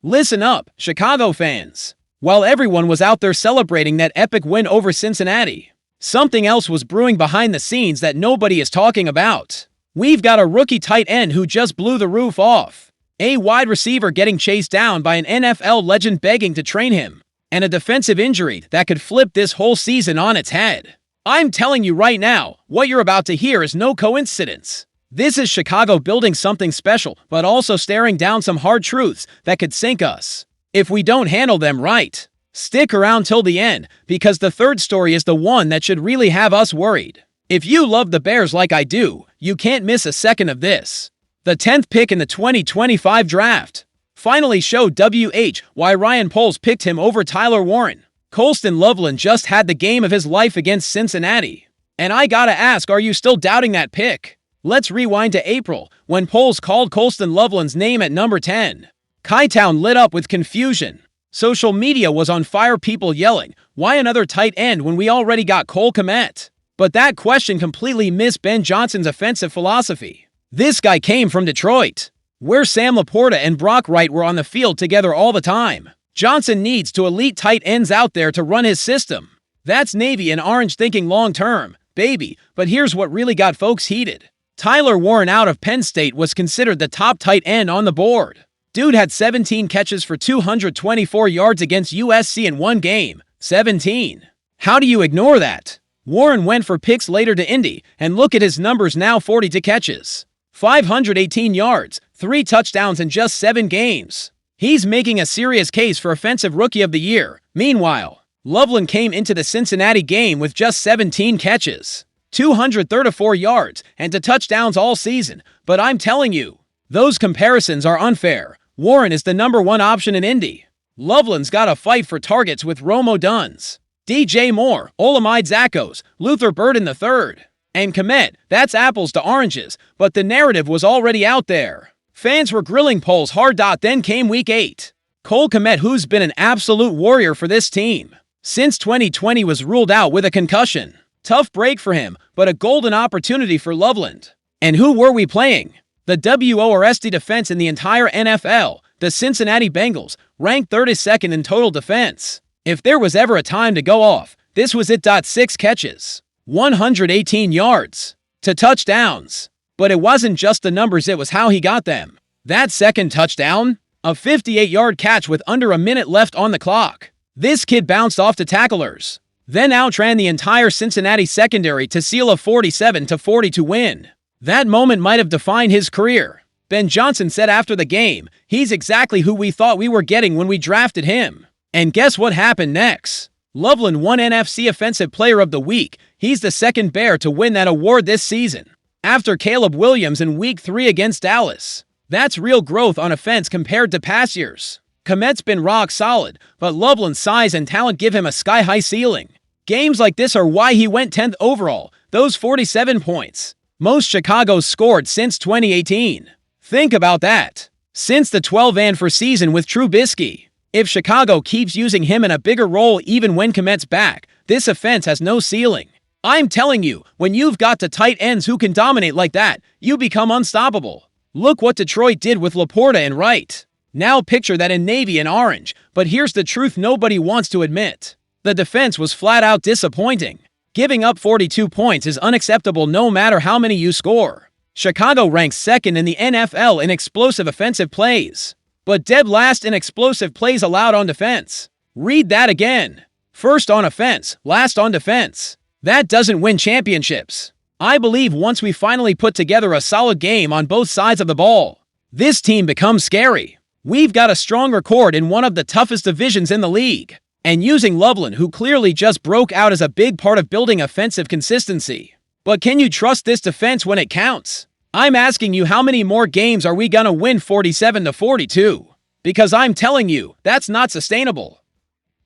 Listen up, Chicago fans. While everyone was out there celebrating that epic win over Cincinnati, something else was brewing behind the scenes that nobody is talking about. We've got a rookie tight end who just blew the roof off, a wide receiver getting chased down by an NFL legend begging to train him, and a defensive injury that could flip this whole season on its head. I'm telling you right now, what you're about to hear is no coincidence. This is Chicago building something special, but also staring down some hard truths that could sink us if we don't handle them right. Stick around till the end, because the third story is the one that should really have us worried. If you love the Bears like I do, you can't miss a second of this. The 10th pick in the 2025 draft finally showed why Ryan Poles picked him over Tyler Warren. Colston Loveland just had the game of his life against Cincinnati. And I gotta ask, are you still doubting that pick? Let's rewind to April, when Poles called Colston Loveland's name at number 10. Chi-Town lit up with confusion. Social media was on fire, people yelling, why another tight end when we already got Cole Kmet? But that question completely missed Ben Johnson's offensive philosophy. This guy came from Detroit, where Sam Laporta and Brock Wright were on the field together all the time. Johnson needs two elite tight ends out there to run his system. That's Navy and Orange thinking long-term, baby, but here's what really got folks heated. Tyler Warren out of Penn State was considered the top tight end on the board. Dude had 17 catches for 224 yards against USC in one game. 17. How do you ignore that? Warren went for picks later to Indy, and look at his numbers now: 42 catches, 518 yards, 3 touchdowns in just 7 games. He's making a serious case for Offensive Rookie of the Year. Meanwhile, Loveland came into the Cincinnati game with just 17 catches, 234 yards, and 2 touchdowns all season. But I'm telling you, those comparisons are unfair. Warren is the number 1 option in Indy. Loveland's got to fight for targets with Rome Odunze, DJ Moore, Olamide Zacchaeus, Luther Burden III, and Kmet. That's apples to oranges, but the narrative was already out there. Fans were grilling Poles hard. Then came week 8. Cole Kmet, who's been an absolute warrior for this team since 2020, was ruled out with a concussion. Tough break for him, but a golden opportunity for Loveland. And who were we playing? The worst defense in the entire NFL, the Cincinnati Bengals, ranked 32nd in total defense. If there was ever a time to go off, this was it. 6 catches, 118 yards, 2 touchdowns. But it wasn't just the numbers, it was how he got them. That second touchdown? A 58-yard catch with under a minute left on the clock. This kid bounced off the tacklers, then outran the entire Cincinnati secondary to seal a 47-42 win. That moment might have defined his career. Ben Johnson said after the game, he's exactly who we thought we were getting when we drafted him. And guess what happened next? Loveland won NFC Offensive Player of the Week. He's the second Bear to win that award this season, after Caleb Williams in Week 3 against Dallas. That's real growth on offense compared to past years. Kmet's been rock solid, but Loveland's size and talent give him a sky-high ceiling. Games like this are why he went 10th overall. Those 47 points, most Chicago's scored since 2018. Think about that. Since the 12-4 season with Trubisky. If Chicago keeps using him in a bigger role even when Kmet's back, this offense has no ceiling. I'm telling you, when you've got the tight ends who can dominate like that, you become unstoppable. Look what Detroit did with Laporta and Wright. Now picture that in Navy and Orange. But here's the truth nobody wants to admit. The defense was flat out disappointing. Giving up 42 points is unacceptable no matter how many you score. Chicago ranks 2nd in the NFL in explosive offensive plays, but dead last in explosive plays allowed on defense. Read that again. 1st on offense, last on defense. That doesn't win championships. I believe once we finally put together a solid game on both sides of the ball, this team becomes scary. We've got a strong record in one of the toughest divisions in the league, and using Loveland, who clearly just broke out, is a big part of building offensive consistency. But can you trust this defense when it counts? I'm asking you, how many more games are we gonna win 47-42? Because I'm telling you, that's not sustainable.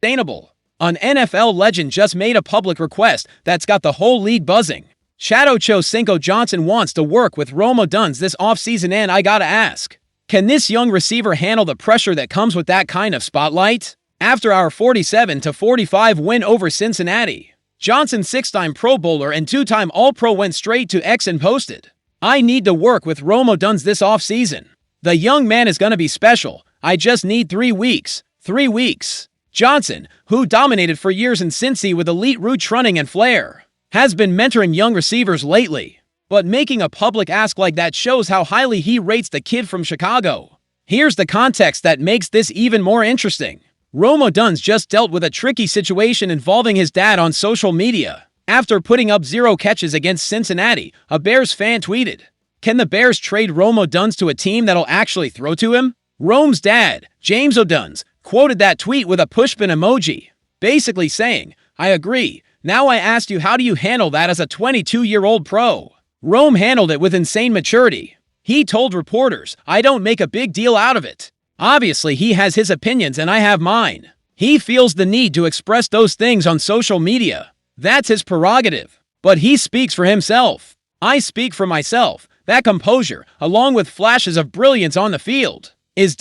An NFL legend just made a public request that's got the whole league buzzing. Ochocinco Johnson wants to work with Rome Odunze this offseason, and I gotta ask, can this young receiver handle the pressure that comes with that kind of spotlight? After our 47-45 win over Cincinnati, Johnson, 6-time Pro Bowler and 2-time All-Pro, went straight to X and posted, I need to work with Rome Odunze this offseason. The young man is gonna be special. I just need 3 weeks. 3 weeks. Johnson, who dominated for years in Cincy with elite route running and flair, has been mentoring young receivers lately. But making a public ask like that shows how highly he rates the kid from Chicago. Here's the context that makes this even more interesting. Rome Odunze just dealt with a tricky situation involving his dad on social media. After putting up 0 catches against Cincinnati, a Bears fan tweeted, "Can the Bears trade Rome Odunze to a team that'll actually throw to him?" Rome's dad, James Odunze, quoted that tweet with a pushpin emoji, basically saying, "I agree. Now I asked you, how do you handle that as a 22-year-old pro?" Rome handled it with insane maturity. He told reporters, "I don't make a big deal out of it. Obviously, he has his opinions and I have mine. He feels the need to express those things on social media. That's his prerogative. But he speaks for himself. I speak for myself." That composure, along with flashes of brilliance on the field, is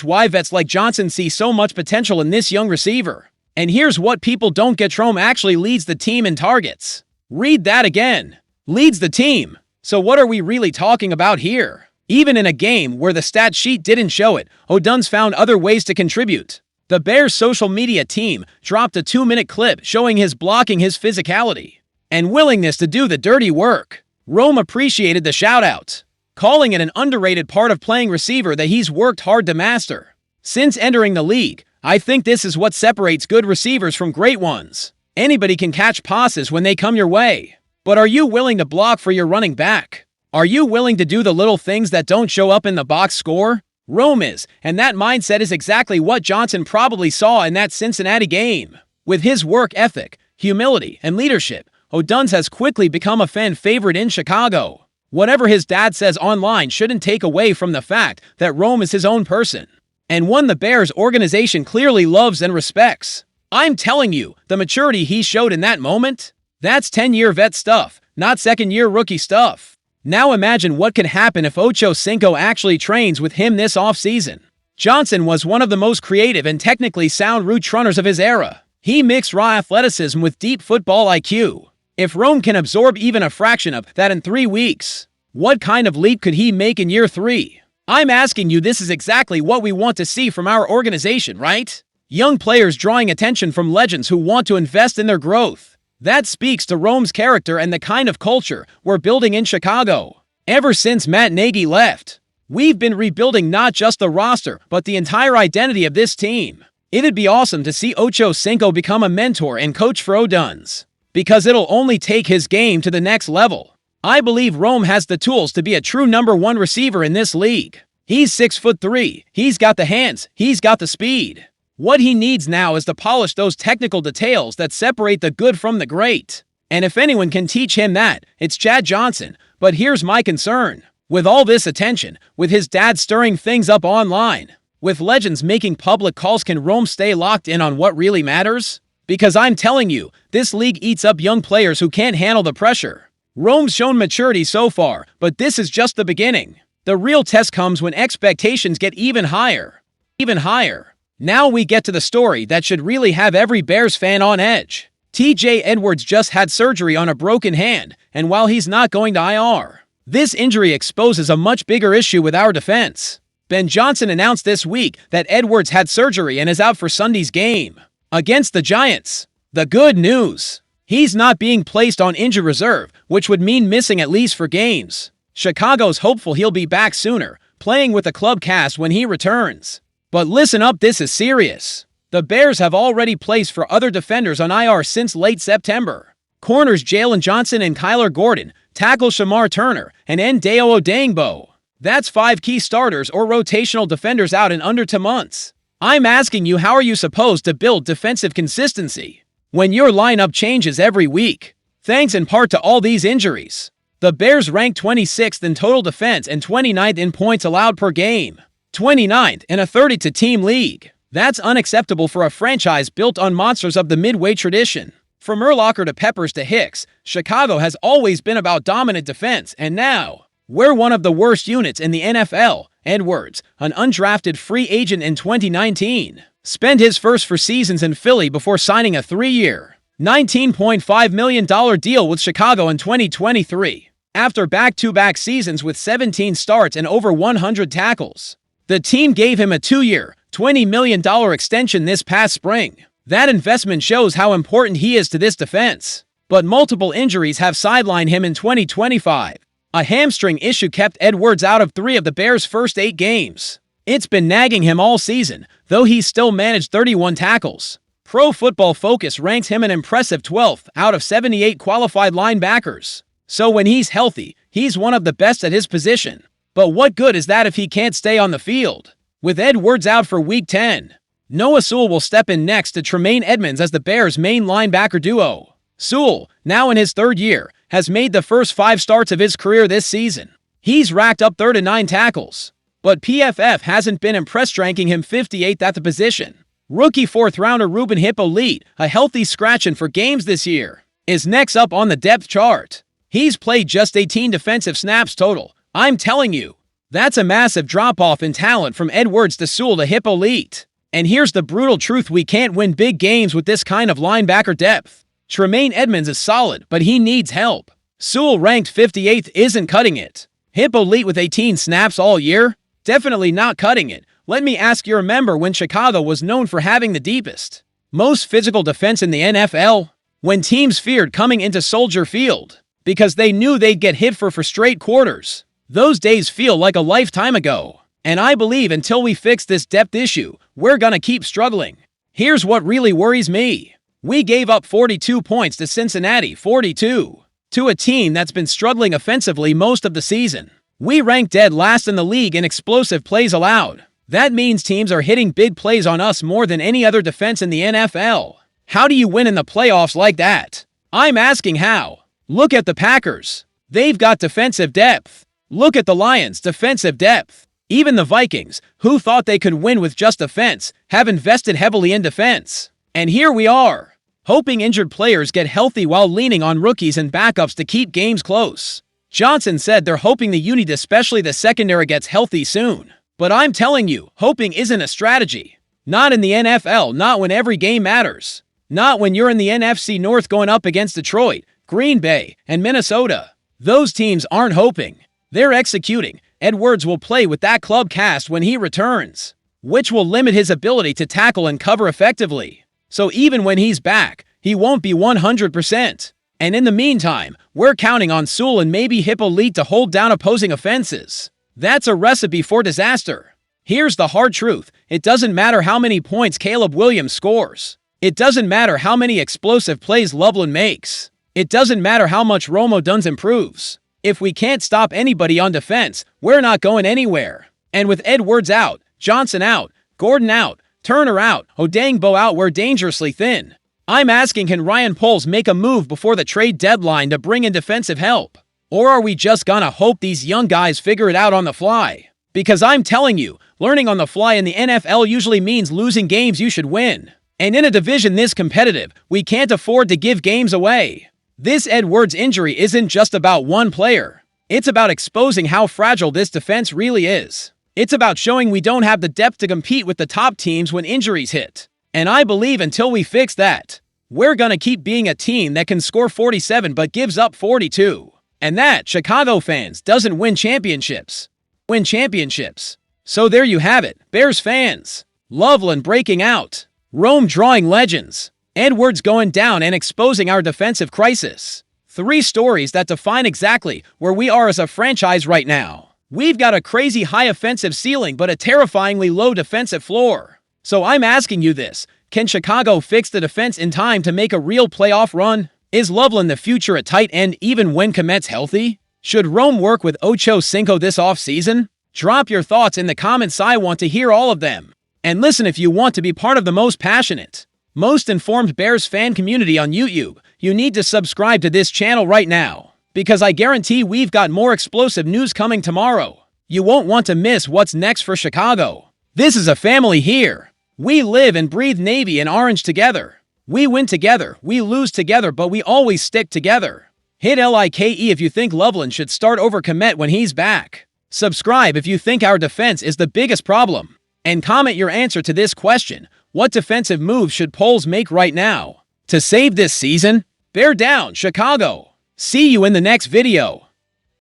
why vets like Johnson see so much potential in this young receiver. And here's what people don't get: Rome actually leads the team in targets. Read that again. Leads the team. So what are we really talking about here? Even in a game where the stat sheet didn't show it, Odunze found other ways to contribute. The Bears' social media team dropped a 2-minute clip showing his blocking, his physicality, and willingness to do the dirty work. Rome appreciated the shout-out, calling it an underrated part of playing receiver that he's worked hard to master. Since entering the league, I think this is what separates good receivers from great ones. Anybody can catch passes when they come your way. But are you willing to block for your running back? Are you willing to do the little things that don't show up in the box score? Rome is, and that mindset is exactly what Johnson probably saw in that Cincinnati game. With his work ethic, humility, and leadership, Odunze has quickly become a fan favorite in Chicago. Whatever his dad says online shouldn't take away from the fact that Rome is his own person, and one the Bears organization clearly loves and respects. I'm telling you, the maturity he showed in that moment, that's 10-year vet stuff, not second-year rookie stuff. Now imagine what can happen if Ochocinco actually trains with him this offseason. Johnson was one of the most creative and technically sound route runners of his era. He mixed raw athleticism with deep football IQ. If Rome can absorb even a fraction of that in 3 weeks, what kind of leap could he make in year 3? I'm asking you, this is exactly what we want to see from our organization, right? Young players drawing attention from legends who want to invest in their growth. That speaks to Rome's character and the kind of culture we're building in Chicago. Ever since Matt Nagy left, we've been rebuilding not just the roster, but the entire identity of this team. It'd be awesome to see Ochocinco become a mentor and coach for Odunze, because it'll only take his game to the next level. I believe Rome has the tools to be a true number 1 receiver in this league. He's 6'3", he's got the hands, he's got the speed. What he needs now is to polish those technical details that separate the good from the great. And if anyone can teach him that, it's Chad Johnson. But here's my concern. With all this attention, with his dad stirring things up online, with legends making public calls, can Rome stay locked in on what really matters? Because I'm telling you, this league eats up young players who can't handle the pressure. Rome's shown maturity so far, but this is just the beginning. The real test comes when expectations get even higher. Even higher. Now we get to the story that should really have every Bears fan on edge. TJ Edwards just had surgery on a broken hand, and while he's not going to IR, this injury exposes a much bigger issue with our defense. Ben Johnson announced this week that Edwards had surgery and is out for Sunday's game against the Giants. The good news: he's not being placed on injured reserve, which would mean missing at least 4 games. Chicago's hopeful he'll be back sooner, playing with the club cast when he returns. But listen up, this is serious. The Bears have already placed 4 other defenders on IR since late September. Corners Jalen Johnson and Kyler Gordon, tackle Shamar Turner, and Ndao Odangbo. That's 5 key starters or rotational defenders out in under 2 months. I'm asking you, how are you supposed to build defensive consistency when your lineup changes every week? Thanks in part to all these injuries, the Bears ranked 26th in total defense and 29th in points allowed per game. 29th in a 32-team league. That's unacceptable for a franchise built on monsters of the midway tradition. From Urlacher to Peppers to Hicks, Chicago has always been about dominant defense, and now we're one of the worst units in the NFL. Edwards, an undrafted free agent in 2019, spent his first 4 seasons in Philly before signing a 3-year, $19.5 million deal with Chicago in 2023. After back-to-back seasons with 17 starts and over 100 tackles, The team gave him a 2-year, $20 million extension this past spring. That investment shows how important he is to this defense. But multiple injuries have sidelined him in 2025. A hamstring issue kept Edwards out of 3 of the Bears' first 8 games. It's been nagging him all season, though he's still managed 31 tackles. Pro Football Focus ranks him an impressive 12th out of 78 qualified linebackers. So when he's healthy, he's one of the best at his position. But what good is that if he can't stay on the field? With Edwards out for Week 10, Noah Sewell will step in next to Tremaine Edmunds as the Bears' main linebacker duo. Sewell, now in his 3rd year, has made the first 5 starts of his career this season. He's racked up 39 tackles. But PFF hasn't been impressed, ranking him 58th at the position. Rookie 4th-rounder Ruben Hippolyte, a healthy scratch-in for games this year, is next up on the depth chart. He's played just 18 defensive snaps total. I'm telling you, that's a massive drop-off in talent from Edwards to Sewell to Hippolyte. And here's the brutal truth: we can't win big games with this kind of linebacker depth. Tremaine Edmunds is solid, but he needs help. Sewell, ranked 58th, isn't cutting it. Hippolyte with 18 snaps all year? Definitely not cutting it. Let me ask you, remember when Chicago was known for having the deepest, most physical defense in the NFL? When teams feared coming into Soldier Field because they knew they'd get hit for straight quarters. Those days feel like a lifetime ago. And I believe until we fix this depth issue, we're gonna keep struggling. Here's what really worries me. We gave up 42 points to Cincinnati, 42, to a team that's been struggling offensively most of the season. We ranked dead last in the league in explosive plays allowed. That means teams are hitting big plays on us more than any other defense in the NFL. How do you win in the playoffs like that? I'm asking how. Look at the Packers. They've got defensive depth. Look at the Lions' defensive depth. Even the Vikings, who thought they could win with just defense, have invested heavily in defense. And here we are, hoping injured players get healthy while leaning on rookies and backups to keep games close. Johnson said they're hoping the unit, especially the secondary, gets healthy soon. But I'm telling you, hoping isn't a strategy. Not in the NFL, not when every game matters. Not when you're in the NFC North going up against Detroit, Green Bay, and Minnesota. Those teams aren't hoping. They're executing. Edwards will play with that club cast when he returns, which will limit his ability to tackle and cover effectively. So even when he's back, he won't be 100%. And in the meantime, we're counting on Sewell and maybe Hippolyte to hold down opposing offenses. That's a recipe for disaster. Here's the hard truth. It doesn't matter how many points Caleb Williams scores. It doesn't matter how many explosive plays Loveland makes. It doesn't matter how much Rome Odunze improves. If we can't stop anybody on defense, we're not going anywhere. And with Edwards out, Johnson out, Gordon out, Turner out, Odangbo out, we're dangerously thin. I'm asking, can Ryan Poles make a move before the trade deadline to bring in defensive help? Or are we just gonna hope these young guys figure it out on the fly? Because I'm telling you, learning on the fly in the NFL usually means losing games you should win. And in a division this competitive, we can't afford to give games away. This Edwards injury isn't just about one player. It's about exposing how fragile this defense really is. It's about showing we don't have the depth to compete with the top teams when injuries hit. And I believe until we fix that, we're gonna keep being a team that can score 47 but gives up 42. And that, Chicago fans, doesn't win championships. Win championships. So there you have it, Bears fans. Loveland breaking out. Rome drawing legends. Edwards going down and exposing our defensive crisis. 3 stories that define exactly where we are as a franchise right now. We've got a crazy high offensive ceiling but a terrifyingly low defensive floor. So I'm asking you this, can Chicago fix the defense in time to make a real playoff run? Is Loveland the future at tight end even when Kmet's healthy? Should Rome work with Ochocinco this offseason? Drop your thoughts in the comments, I want to hear all of them. And listen, if you want to be part of the most passionate, most informed Bears fan community on YouTube, you need to subscribe to this channel right now, because I guarantee we've got more explosive news coming tomorrow. You won't want to miss what's next for Chicago. This is a family here. We live and breathe Navy and Orange together. We win together, we lose together, but we always stick together. Hit like if you think Loveland should start over Kmet when he's back. Subscribe if you think our defense is the biggest problem. And comment your answer to this question. What defensive moves should Poles make right now to save this season? Bear down, Chicago. See you in the next video.